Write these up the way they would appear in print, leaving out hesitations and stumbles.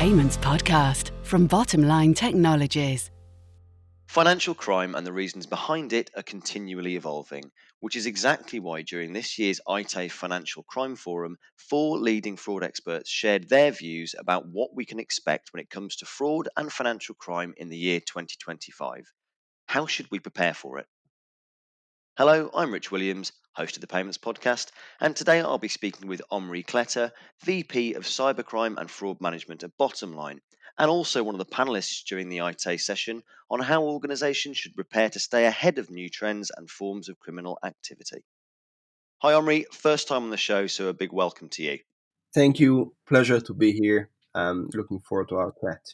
Payments Podcast from Bottomline Technologies. Financial crime and the reasons behind it are continually evolving, which is exactly why during this year's Aite Financial Crime Forum, 4 leading fraud experts shared their views about what we can expect when it comes to fraud and financial crime in the year 2025. How should we prepare for it? Hello, I'm Rich Williams, host of the Payments Podcast, and today I'll be speaking with Omri Kletter, VP of Cybercrime and Fraud Management at Bottomline, and also one of the panelists during the Aite session on how organisations should prepare to stay ahead of new trends and forms of criminal activity. Hi Omri, first time on the show, so a big welcome to you. Thank you. Pleasure to be here. Looking forward to our chat.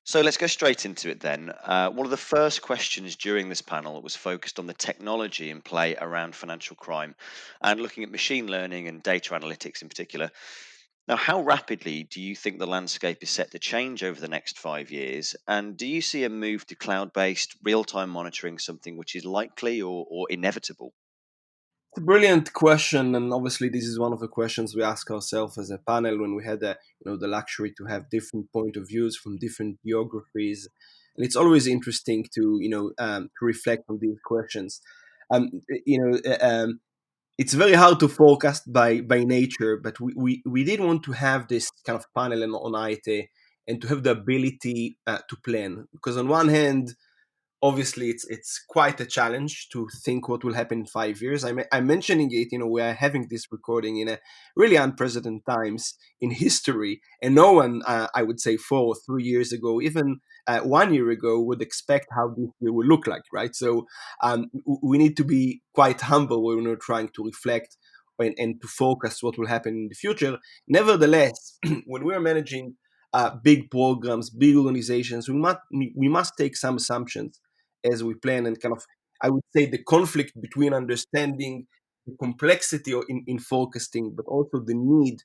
So let's go straight into it then. One of the first questions during this panel was focused on the technology in play around financial crime and looking at machine learning and data analytics in particular. Now, how rapidly do you think the landscape is set to change over the next 5 years? And do you see a move to cloud-based real-time monitoring something which is likely or inevitable? It's a brilliant question, and obviously this is one of the questions we ask ourselves as a panel when we had the luxury to have different point of views from different geographies, and it's always interesting to reflect on these questions. Um, you know, uh, um, it's very hard to forecast by nature, but we did want to have this kind of panel on Aite and to have the ability to plan, because on one hand obviously it's quite a challenge to think what will happen in 5 years. I'm mentioning it, we are having this recording in a really unprecedented times in history, and no one, I would say 4 or 3 years ago, even 1 year ago, would expect how this year will look like, right? So we need to be quite humble when we're trying to reflect and to focus what will happen in the future. Nevertheless, when we're managing big programs, big organizations, we must take some assumptions as we plan, and kind of, I would say, the conflict between understanding the complexity in forecasting, but also the need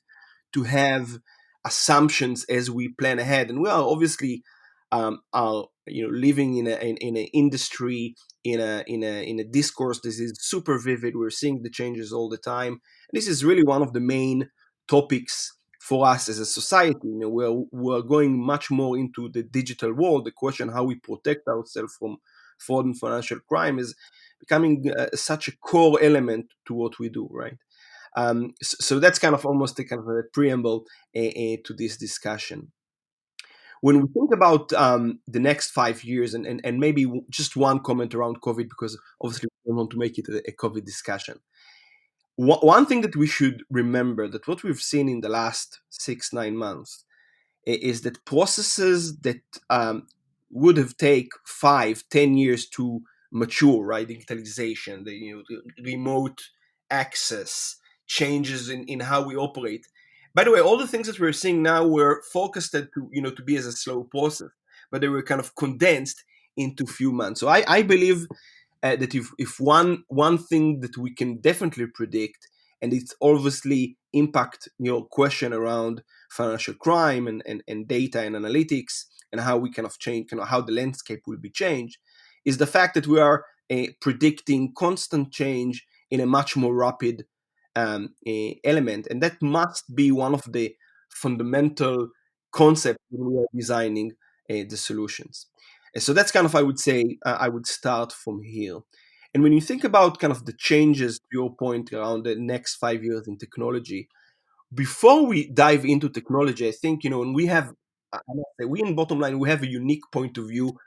to have assumptions as we plan ahead. And we are obviously are living in an industry, in a discourse. This is super vivid. We're seeing the changes all the time, and this is really one of the main topics for us as a society. We're going much more into the digital world. The question how we protect ourselves from fraud and financial crime is becoming such a core element to what we do, right? So that's kind of almost a kind of a preamble to this discussion. When we think about the next 5 years, and maybe just one comment around COVID, because obviously we don't want to make it a COVID discussion. One thing that we should remember, that what we've seen in the last 6-9 months is that processes that would have take 5-10 years to mature, right? Digitalization, the remote access, changes in how we operate. By the way, all the things that we're seeing now were forecasted to be as a slow process, but they were kind of condensed into few months. So I believe that if one thing that we can definitely predict, and it's obviously impact your question around financial crime and data and analytics, and how we kind of change, how the landscape will be changed, is the fact that we are predicting constant change in a much more rapid element, and that must be one of the fundamental concepts when we are designing the solutions. And so that's kind of, I would say, I would start from here. And when you think about kind of the changes, to your point, around the next 5 years in technology, before we dive into technology, I think, when we have, I must say, we in Bottomline, we have a unique point of view,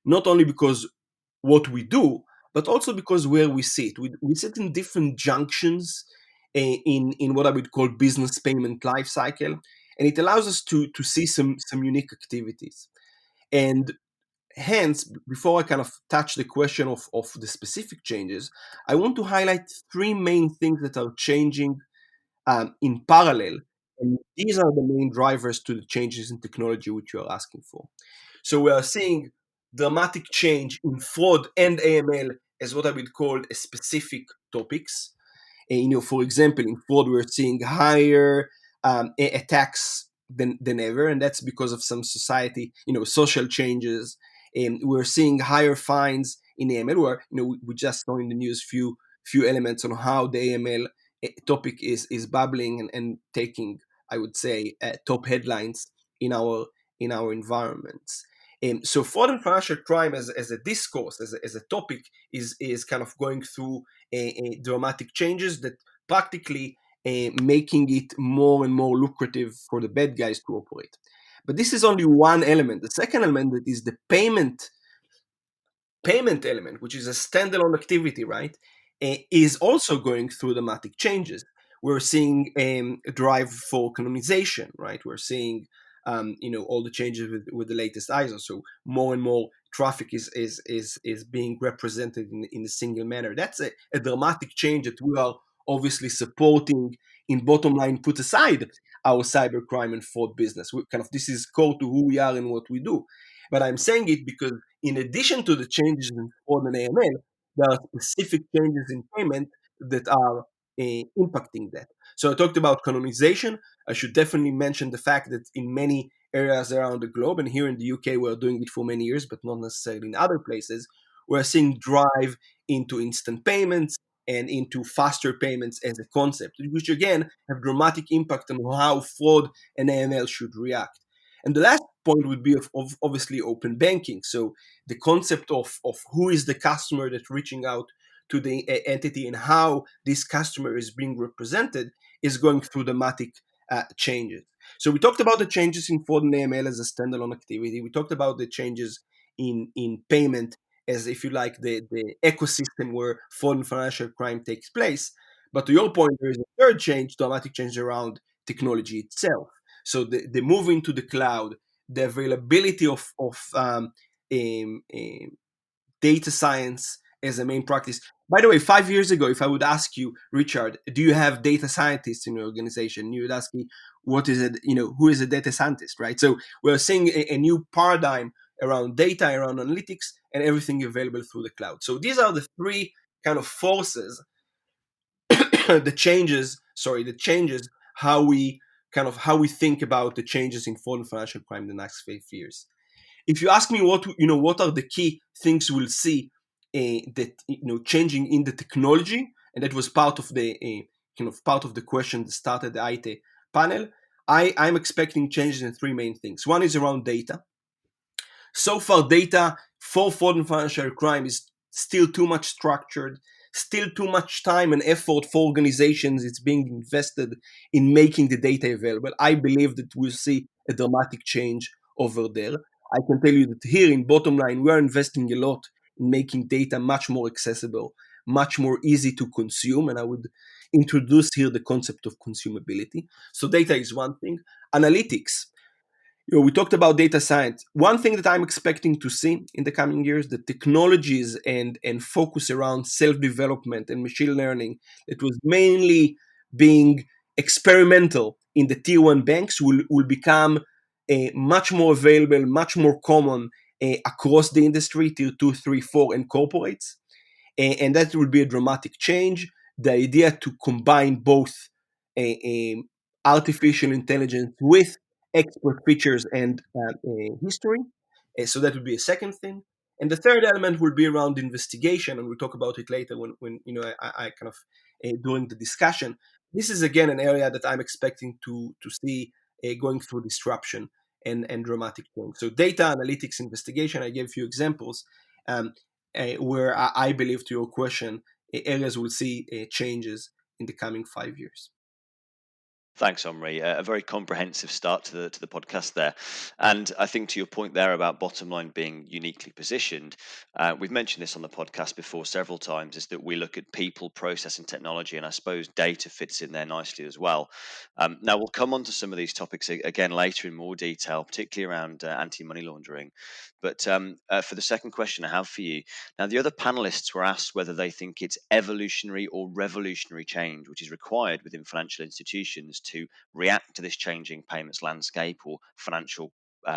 not only because what we do, but also because where we sit. We sit in different junctions in what I would call business payment life cycle, and it allows us to see some unique activities. And hence, before I kind of touch the question of the specific changes, I want to highlight three main things that are changing in parallel. And these are the main drivers to the changes in technology which you are asking for. So we are seeing dramatic change in fraud and AML as what I would call a specific topics. And, for example, in fraud, we're seeing higher attacks than ever, and that's because of some society, social changes. And we're seeing higher fines in AML, where we just saw in the news few elements on how the AML topic is bubbling and taking, I would say, top headlines in our environments. So fraud and financial crime as a discourse, as a topic, is kind of going through a dramatic changes that practically making it more and more lucrative for the bad guys to operate. But this is only one element. The second element, that is the payment element, which is a standalone activity, right, is also going through dramatic changes. We're seeing a drive for canonization, right? We're seeing all the changes with the latest ISO. So more and more traffic is being represented in a single manner. That's a dramatic change that we are obviously supporting. In bottom line, put aside our cybercrime and fraud business. This is core to who we are and what we do. But I'm saying it because in addition to the changes in fraud and AML, there are specific changes in payment that are impacting that. So I talked about canonization. I should definitely mention the fact that in many areas around the globe, and here in the UK, we're doing it for many years, but not necessarily in other places, we're seeing drive into instant payments and into faster payments as a concept, which again have dramatic impact on how fraud and AML should react. And the last point would be of obviously open banking. So the concept of who is the customer that's reaching out to the entity and how this customer is being represented is going through dramatic changes. So we talked about the changes in fraud and AML as a standalone activity. We talked about the changes in payment as, if you like, the ecosystem where fraud and financial crime takes place. But to your point, there is a third change, dramatic change around technology itself. So the move into the cloud, the availability of data science as a main practice. By the way, 5 years ago, if I would ask you, Richard, do you have data scientists in your organization? You would ask me, what is it? Who is a data scientist, right? So we're seeing a new paradigm around data, around analytics, and everything available through the cloud. So these are the three kind of forces the changes how we think about the changes in fraud and financial crime in the next 5 years. If you ask me what are the key things we'll see that changing in the technology, and that was part of the question that started the Aite panel, I'm expecting changes in three main things. One is around data. So far, data for fraud and financial crime is still too much structured, still too much time and effort for organizations. It's being invested in making the data available. I believe that we'll see a dramatic change over there. I can tell you that here in bottom line, we are investing a lot in making data much more accessible, much more easy to consume. And I would introduce here the concept of consumability. So data is one thing. Analytics. We talked about data science. One thing that I'm expecting to see in the coming years, the technologies and focus around self-development and machine learning that was mainly being experimental in the tier one banks will become much more available, much more common across the industry, tier 2, 3, 4, and corporates. And that will be a dramatic change. The idea to combine both a artificial intelligence with expert features and history. So that would be a second thing. And the third element will be around investigation, and we'll talk about it later when I kind of during the discussion. This is again an area that I'm expecting to see going through disruption and dramatic change. So data analytics, investigation. I gave a few examples where I believe, to your question, areas will see changes in the coming 5 years. Thanks, Omri. A very comprehensive start to the podcast there, and I think to your point there about bottom line being uniquely positioned, we've mentioned this on the podcast before several times. Is that we look at people, process, and technology, and I suppose data fits in there nicely as well. Now we'll come on to some of these topics again later in more detail, particularly around anti-money laundering. But for the second question I have for you, now the other panelists were asked whether they think it's evolutionary or revolutionary change which is required within financial institutions to react to this changing payments landscape or financial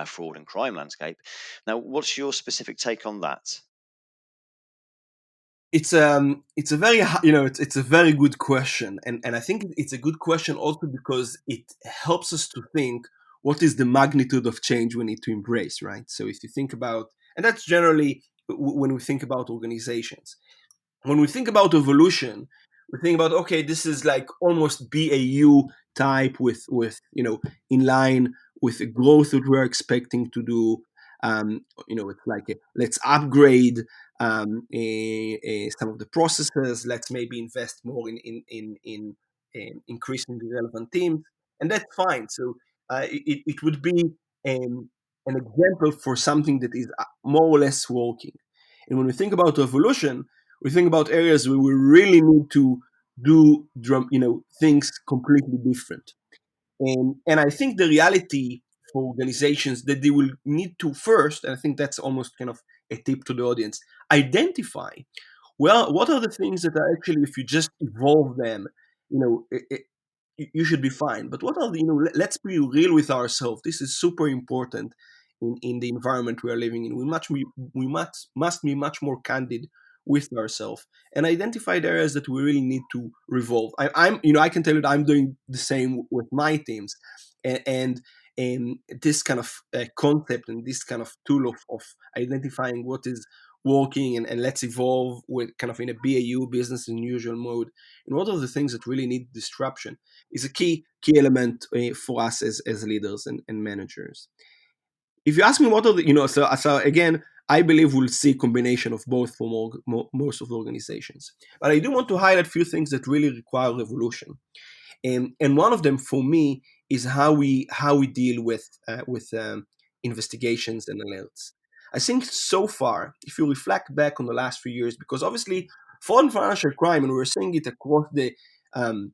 fraud and crime landscape. Now, what's your specific take on that? It's a very it's a very good question, and I think it's a good question also because it helps us to think what is the magnitude of change we need to embrace, right? So if you think about, and that's generally when we think about organizations. When we think about evolution, we think about, okay, this is like almost BAU type with in line with the growth that we're expecting to do. It's like let's upgrade some of the processes. Let's maybe invest more in increasing the relevant teams, and that's fine. So it would be an example for something that is more or less working. And when we think about revolution, we think about areas where we really need to do things completely different. And I think the reality for organizations that they will need to first, and I think that's almost kind of a tip to the audience, identify, well, what are the things that are actually, if you just evolve them, you know, you should be fine. But what are the, let's be real with ourselves. This is super important in the environment we are living in. We must be much more candid with ourselves and identify the areas that we really need to revolve. I can tell you that I'm doing the same with my teams, and this kind of concept and this kind of tool of identifying what is working and let's evolve with kind of in a BAU, business as usual mode. And what are the things that really need disruption is a key element for us as leaders and managers. If you ask me what are the, so again, I believe we'll see a combination of both for most of the organizations. But I do want to highlight a few things that really require revolution. And one of them for me is how we deal with investigations and alerts. I think so far, if you reflect back on the last few years, because obviously foreign financial crime, and we're seeing it um,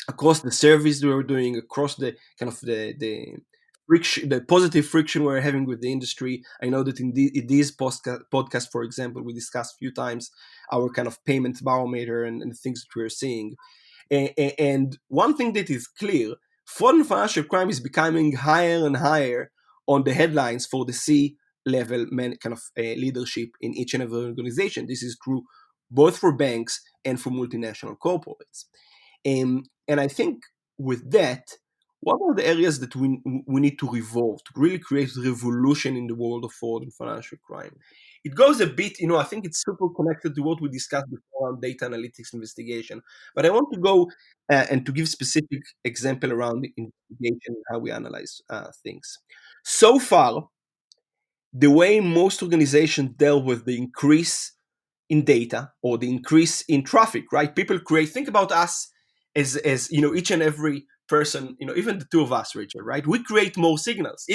across the service we were doing, across the kind of the friction, the positive friction we're having with the industry. I know that in this podcast, for example, we discussed a few times our kind of payment barometer and things that we're seeing. And one thing that is clear, foreign financial crime is becoming higher and higher on the headlines for the C-level kind of leadership in each and every organization. This is true both for banks and for multinational corporates. And I think with that, what are the areas that we need to revolve to really create revolution in the world of fraud and financial crime? It goes a bit, I think it's super connected to what we discussed before on data analytics investigation. But I want to go and to give specific example around the investigation and how we analyze things. So far, the way most organizations deal with the increase in data or the increase in traffic, right? People create, think about us as each and every person, even the two of us, Richard, right? We create more signals.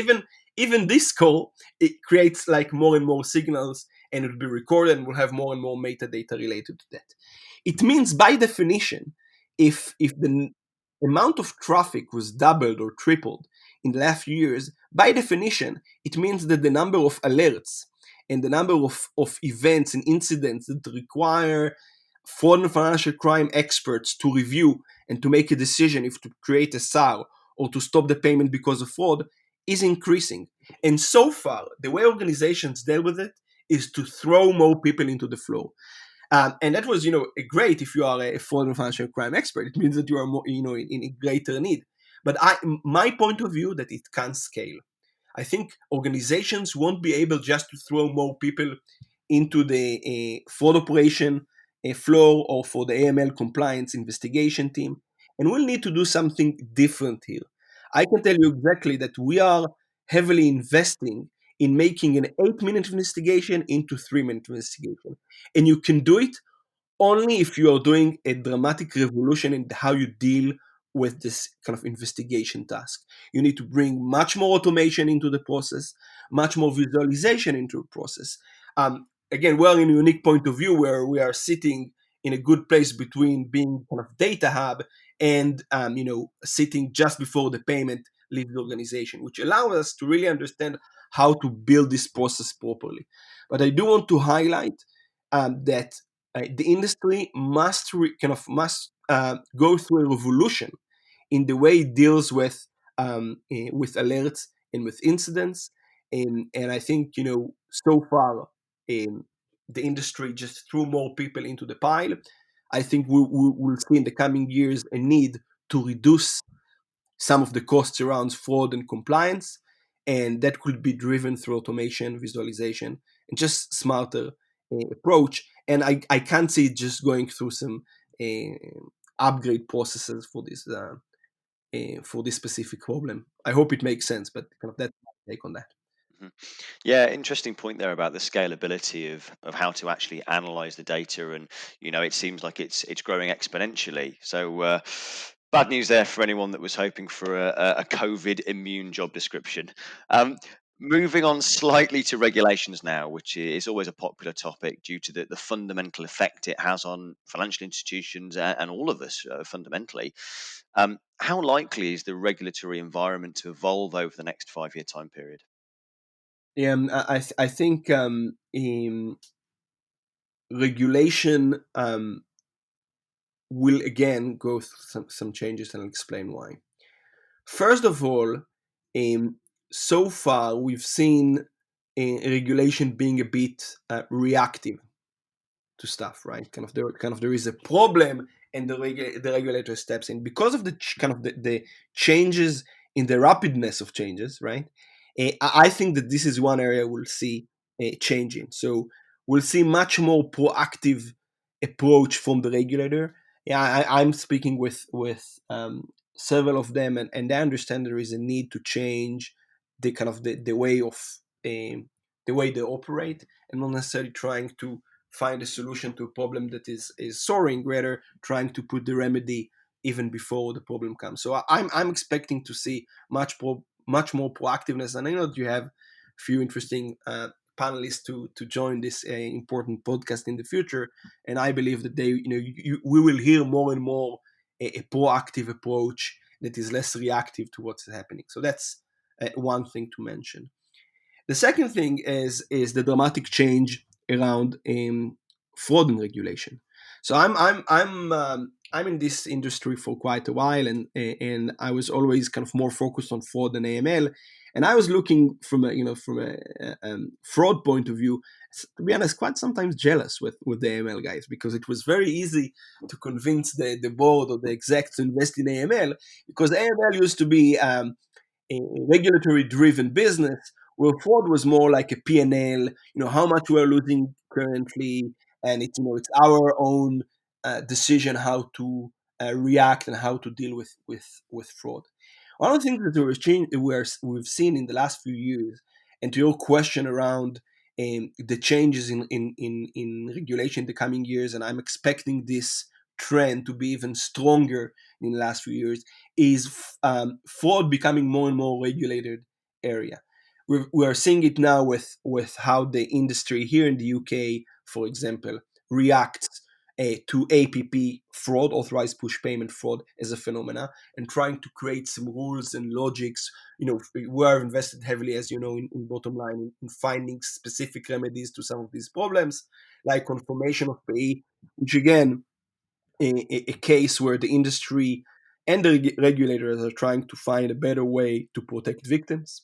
Even this call, it creates like more and more signals, and it'll be recorded and we'll have more and more metadata related to that. It means by definition, if the amount of traffic was doubled or tripled in the last few years, by definition, it means that the number of alerts and the number of events and incidents that require fraud and financial crime experts to review and to make a decision if to create a SAR or to stop the payment because of fraud is increasing. And so far, the way organizations deal with it is to throw more people into the flow. And that was, great if you are a fraud and financial crime expert. It means that you are more, in greater need. But my point of view that it can scale. I think organizations won't be able just to throw more people into the fraud operation floor or for the AML compliance investigation team, and we'll need to do something different here. I can tell you exactly that we are heavily investing in making an 8-minute investigation into 3-minute investigation, and you can do it only if you are doing a dramatic revolution in how you deal with this kind of investigation task. You need to bring much more automation into the process, much more visualization into the process. Again, we're in a unique point of view where we are sitting in a good place between being kind of data hub and sitting just before the payment leaves the organization, which allows us to really understand how to build this process properly. But I do want to highlight that the industry must go through a revolution in the way it deals with alerts and with incidents. And I think so far the industry just threw more people into the pile. I think we'll see in the coming years a need to reduce some of the costs around fraud and compliance, and that could be driven through automation, visualization, and just smarter approach. And I can't see it just going through some upgrade processes for this for this specific problem. I hope it makes sense, but kind of that's my take on that. Mhm. Yeah, interesting point there about the scalability of how to actually analyze the data, and it seems like it's growing exponentially. So bad news there for anyone that was hoping for a COVID immune job description. Um, Moving on slightly to regulations now, which is always a popular topic due to the fundamental effect it has on financial institutions and all of us fundamentally. How likely is the regulatory environment to evolve over the next 5 year time period? I think regulation will again go through some changes, and I'll explain why. First of all, so far we've seen regulation being a bit reactive to stuff, right? There is a problem, and the regulator steps in because of the changes in the rapidness of changes, right? I think that this is one area we'll see changing. So we'll see much more proactive approach from the regulator. Yeah, I'm speaking with several of them, and they understand there is a need to change the way of the way they operate, and not necessarily trying to find a solution to a problem that is soaring, rather trying to put the remedy even before the problem comes. So I'm expecting to see much more proactiveness, and I know that you have a few interesting panelists to join this important podcast in the future, and I believe that we will hear more and more a proactive approach that is less reactive to what's happening. So that's one thing to mention. The second thing is the dramatic change around fraud and regulation. So I'm in this industry for quite a while, and I was always kind of more focused on fraud than AML, and I was looking from a fraud point of view. To be honest, quite sometimes jealous with the AML guys, because it was very easy to convince the board or the execs to invest in AML, because AML used to be a regulatory driven business, where fraud was more like a P&L, how much we're losing currently, and it's our own decision how to react and how to deal with fraud. One of the things that we've seen in the last few years, and to your question around the changes in regulation in the coming years, and I'm expecting this trend to be even stronger in the last few years, is fraud becoming more and more regulated area. We are seeing it now with how the industry here in the UK, for example, reacts to APP fraud, authorized push payment fraud, as a phenomena, and trying to create some rules and logics. We are invested heavily, as you know, in bottom line, in finding specific remedies to some of these problems, like confirmation of pay, which again, a case where the industry and the regulators are trying to find a better way to protect victims.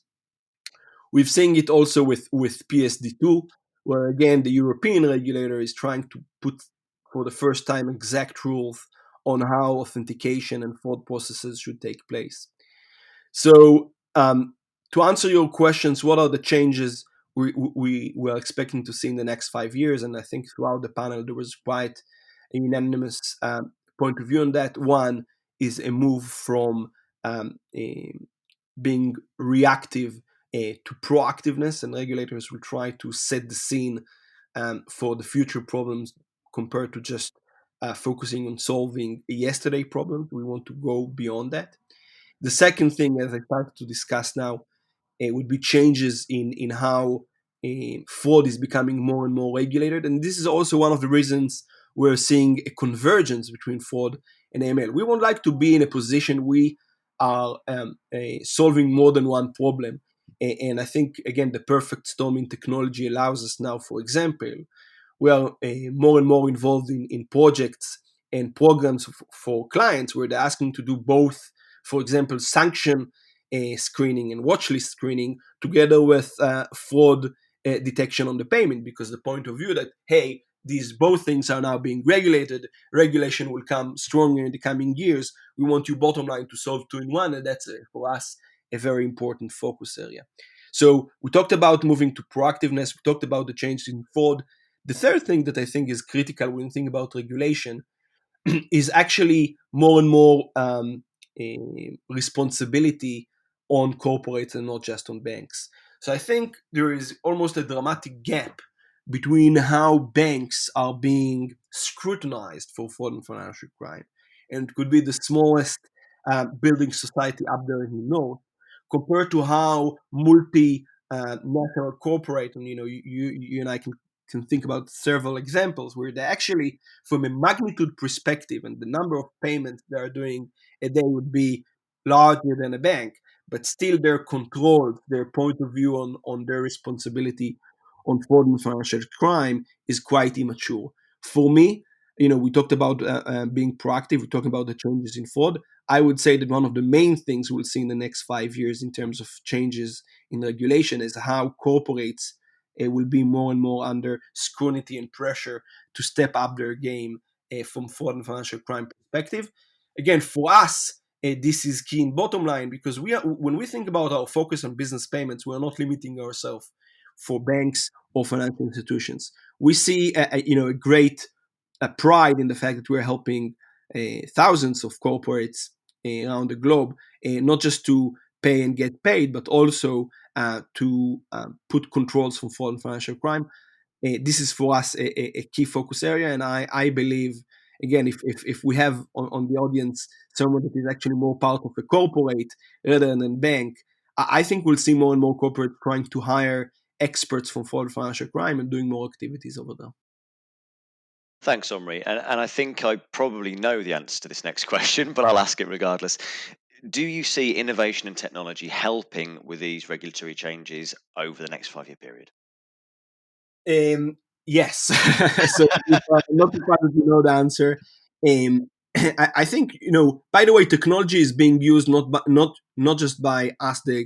We've seen it also with PSD2, where again the European regulator is trying to put for the first time exact rules on how authentication and fraud processes should take place. So, to answer your questions, what are the changes we are expecting to see in the next 5 years? And I think throughout the panel there was quite a unanimous point of view on that. One is a move from being reactive to proactiveness, and regulators will try to set the scene for the future problems, compared to just focusing on solving yesterday problems. We want to go beyond that. The second thing, as I started to discuss now, would be changes in how fraud is becoming more and more regulated. And this is also one of the reasons we're seeing a convergence between fraud and AML. We would like to be in a position we are solving more than one problem. And I think, again, the perfect storm in technology allows us now, for example, we are more and more involved in projects and programs for clients where they're asking to do both, for example, sanction screening and watch list screening together with fraud detection on the payment, because the point of view that, hey, these both things are now being regulated, regulation will come stronger in the coming years. We want you bottom line to solve two in one, and that's for us a very important focus area. So we talked about moving to proactiveness, we talked about the change in fraud. The third thing that I think is critical when you think about regulation is actually more and more responsibility on corporates and not just on banks. So I think there is almost a dramatic gap between how banks are being scrutinized for fraud and financial crime, and it could be the smallest building society up there in the north, compared to how multi national corporate, and you and I can think about several examples where they actually, from a magnitude perspective and the number of payments they are doing a day would be larger than a bank, but still they're controlled. Their point of view on their responsibility on fraud and financial crime is quite immature. For me, we talked about being proactive. We talked about the changes in fraud. I would say that one of the main things we'll see in the next 5 years in terms of changes in regulation is how corporates will be more and more under scrutiny and pressure to step up their game from fraud and financial crime perspective. Again, for us, this is key in bottom line, because when we think about our focus on business payments, we are not limiting ourselves for banks or financial institutions. We see a great pride in the fact that we're helping thousands of corporates around the globe, not just to pay and get paid, but also to put controls from fraud and financial crime. This is for us a key focus area, and I believe, again, if we have on the audience someone that is actually more part of a corporate rather than a bank, I think we'll see more and more corporates trying to hire experts from fraud and financial crime and doing more activities over there. Thanks, Omri. And I think I probably know the answer to this next question, but I'll ask it regardless. Do you see innovation and technology helping with these regulatory changes over the next 5 year period? Yes. So not surprised that you know the answer. I think, by the way, technology is being used not just by us, the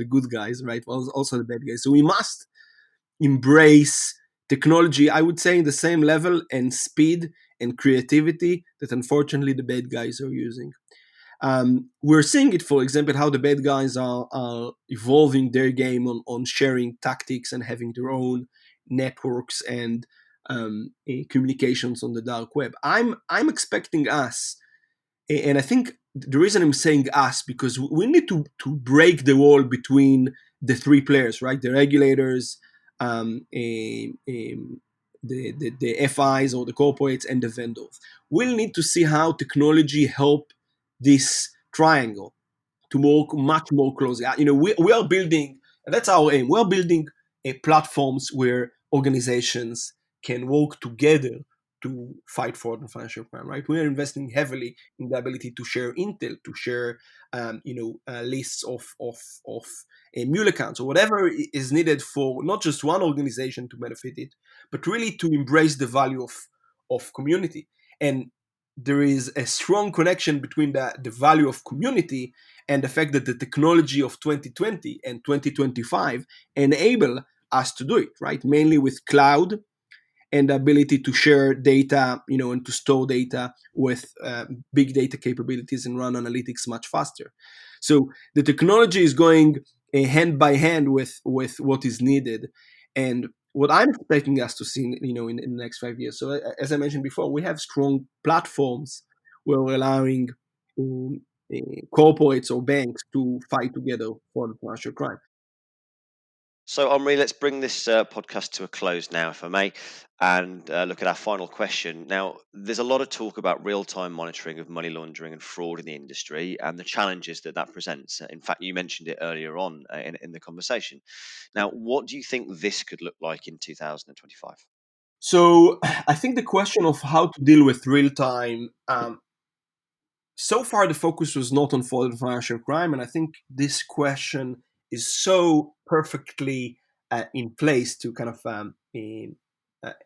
good guys, right? Well, also the bad guys. So we must embrace technology, I would say, in the same level and speed and creativity that unfortunately the bad guys are using. We're seeing it, for example, how the bad guys are evolving their game on sharing tactics and having their own networks and communications on the dark web. I'm expecting us, and I think the reason I'm saying us, because we need to break the wall between the three players, right? The regulators, the FIs or the corporates, and the vendors. We'll need to see how technology help this triangle to work much more closely. We are building, and that's our aim. We're building platforms where organizations can work together to fight fraud and financial crime. Right? We are investing heavily in the ability to share intel, to share, lists of mule accounts or whatever is needed for not just one organization to benefit it, but really to embrace the value of community. And there is a strong connection between the value of community and the fact that the technology of 2020 and 2025 enable us to do it, right? Mainly with cloud and the ability to share data, and to store data with big data capabilities and run analytics much faster. So the technology is going hand by hand with what is needed, and what I'm expecting us to see, in the next 5 years. So as I mentioned before, we have strong platforms where we're allowing um, corporates or banks to fight together for the financial crime. So, Omri, let's bring this podcast to a close now, if I may, and look at our final question. Now, there's a lot of talk about real time monitoring of money laundering and fraud in the industry and the challenges that that presents. In fact, you mentioned it earlier on in the conversation. Now, what do you think this could look like in 2025? So I think the question of how to deal with real time, so far the focus was not on fraud and financial crime, and I think this question is so perfectly in place to kind of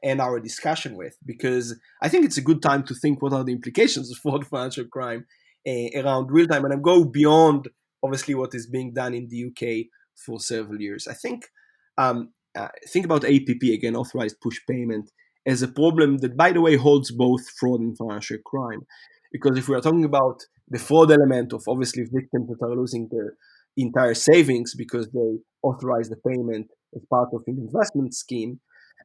end our discussion with, because I think it's a good time to think what are the implications of fraud and financial crime around real time, and I go beyond obviously what is being done in the UK for several years. I think about APP, again, authorized push payment, as a problem that, by the way, holds both fraud and financial crime. Because if we are talking about the fraud element of obviously victims that are losing their entire savings because they authorize the payment as part of an investment scheme,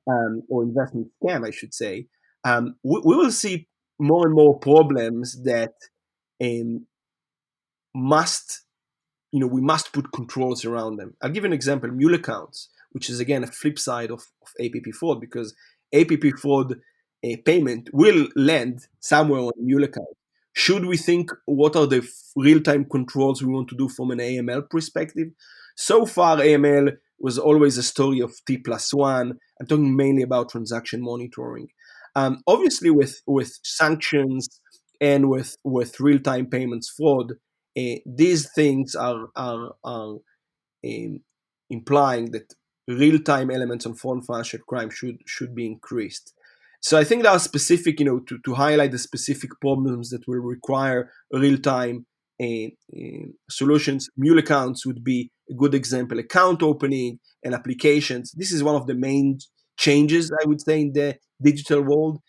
or investment scam, I should say, we will see more and more problems that um, must, we must put controls around them. I'll give you an example: mule accounts, which is again a flip side of APP fraud, because APP fraud payment will land somewhere on a mule account. Should we think what are the real-time controls we want to do from an AML perspective? So far, AML was always a story of T+1. I'm talking mainly about transaction monitoring. Obviously, with sanctions and with real-time payments fraud, these things are implying that real-time elements on foreign financial crime should be increased. So I think there are specific, to highlight the specific problems that will require real-time solutions. Mule accounts would be a good example. Account opening and applications. This is one of the main changes, I would say, in the digital world.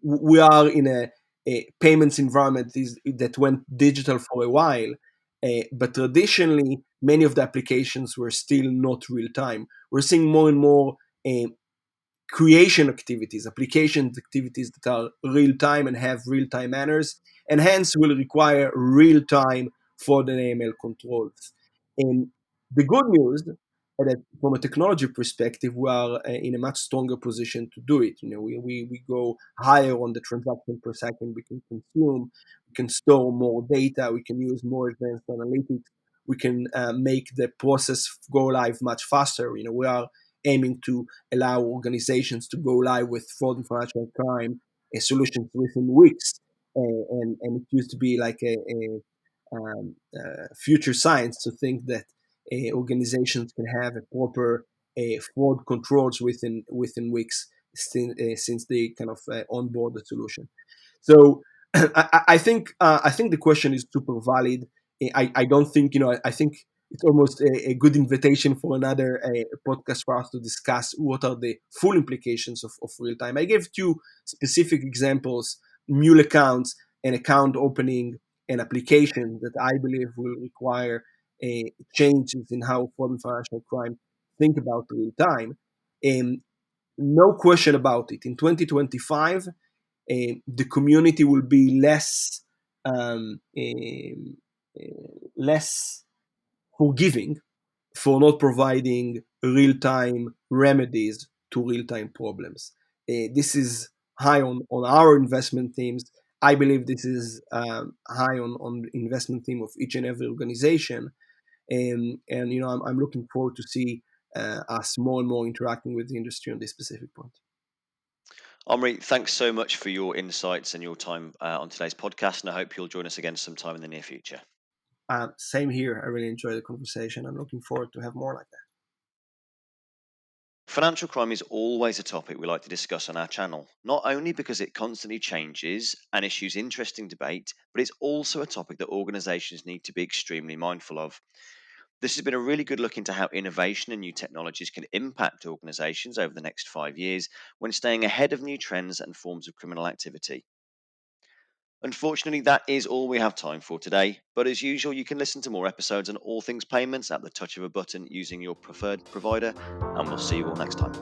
We are in a payments environment that went digital for a while, but traditionally, many of the applications were still not real time. We're seeing more and more creation activities, application activities that are real time and have real time manners, and hence will require real time fraud and AML controls. And the good news is that from a technology perspective, we are in a much stronger position to do it. We go higher on the transaction per second we can consume, we can store more data, we can use more advanced analytics, we can make the process go live much faster. We are aiming to allow organizations to go live with fraud and financial crime solutions within weeks. And it used to be like future science to think that organizations can have a proper fraud controls within weeks since they kind of onboard the solution. So I think the question is super valid. I don't think I think it's almost a good invitation for another podcast for us to discuss what are the full implications of real time. I gave two specific examples: mule accounts and account opening and application that I believe will require changes in how fraud and financial crime think about real time. And no question about it. In 2025, the community will be less forgiving for not providing real-time remedies to real-time problems. This is high on our investment teams. I believe this is high on investment team of each and every organization. And I'm looking forward to see us more and more interacting with the industry on this specific point. Omri, thanks so much for your insights and your time on today's podcast, and I hope you'll join us again sometime in the near future. Same here. I really enjoyed the conversation. I'm looking forward to have more like that. Financial crime is always a topic we like to discuss on our channel, not only because it constantly changes and issues interesting debate, but it's also a topic that organizations need to be extremely mindful of. This has been a really good look into how innovation and new technologies can impact organizations over the next 5 years when staying ahead of new trends and forms of criminal activity. Unfortunately, that is all we have time for today, but as usual, you can listen to more episodes on all things payments at the touch of a button using your preferred provider, and we'll see you all next time.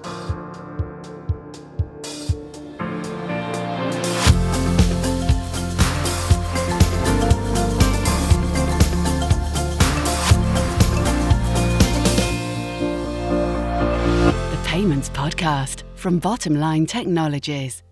The Payments Podcast from Bottom Line Technologies.